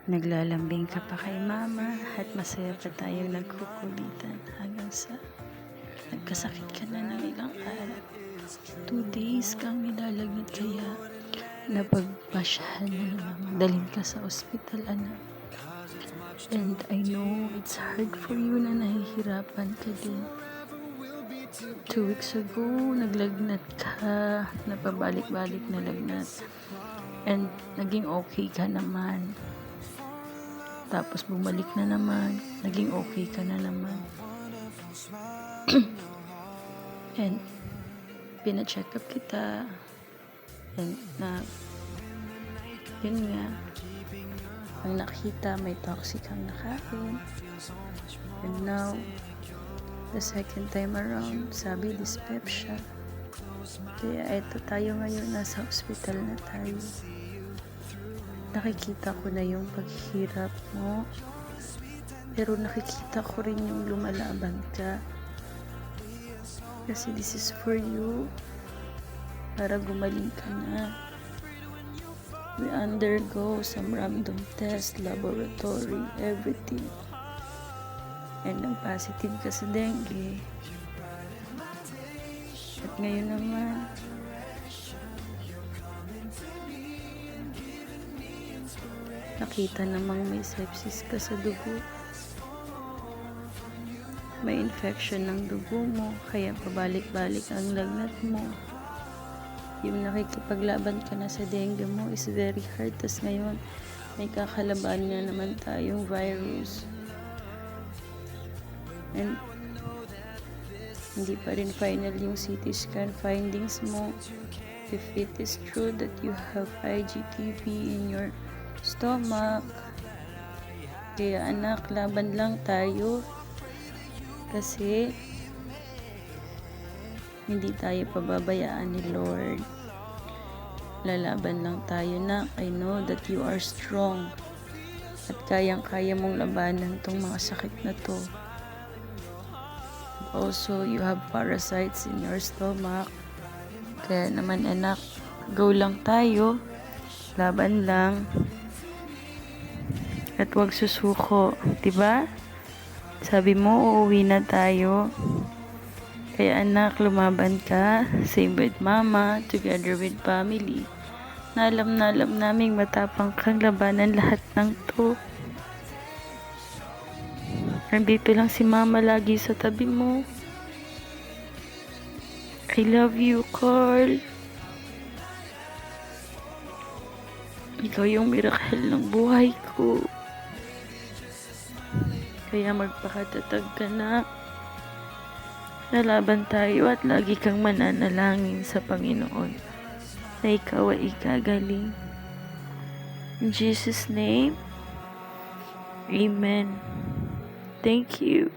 Naglalambing ka pa kay mama at masaya pa tayong nagkukulitan hanggang sa nagkasakit ka na ng ilang araw. 2 days kang nilalagnat kaya napagpasyahan na ni mama. Dalhin ka sa ospital, anak. And I know it's hard for you na nahihirapan ka din. 2 weeks ago, naglagnat ka, napabalik-balik na lagnat. And naging okay ka naman. Tapos bumalik na naman, naging okay ka na naman. And pina-check up kita. And yun nga, ang nakita may toxic ang nakain. And now, the second time around, sabi dyspepsia. Kaya eto tayo ngayon, nasa hospital na tayo. Nakikita ko na yung paghihirap mo, pero nakikita ko rin yung lumalaban ka. Kasi this is for you, para gumaling ka na. We undergo some random test, laboratory, everything. And ang positive ka sa dengue. At ngayon naman, nakita namang may sepsis ka sa dugo. May infection ng dugo mo, kaya pabalik-balik ang lagnat mo. Yung nakikipaglaban ka na sa dengue mo is very hard. Tas ngayon, may kakalaban nga naman tayong virus. And hindi pa rin final yung CT scan findings mo. If it is true that you have IgTV in your stomach, kaya anak, laban lang tayo. Kasi hindi tayo pababayaan ni Lord. Lalaban lang tayo, na I know that you are strong at kayang-kaya mong labanan tong mga sakit na to. Also, you have parasites in your stomach. Kaya naman anak, go lang tayo, laban lang, at wag susuko, diba? Sabi mo, uuwi na tayo. Kaya anak, lumaban ka. Same with mama, together with family. Na alam naming matapang kang labanan lahat ng to. Nandito lang si mama lagi sa tabi mo. I love you, Carl. Ikaw yung miracle ng buhay ko. Kaya magpakatatag ka na. Lalaban tayo at lagi kang mananalangin sa Panginoon na ikaw ay ikagaling. In Jesus' name, Amen. Thank you.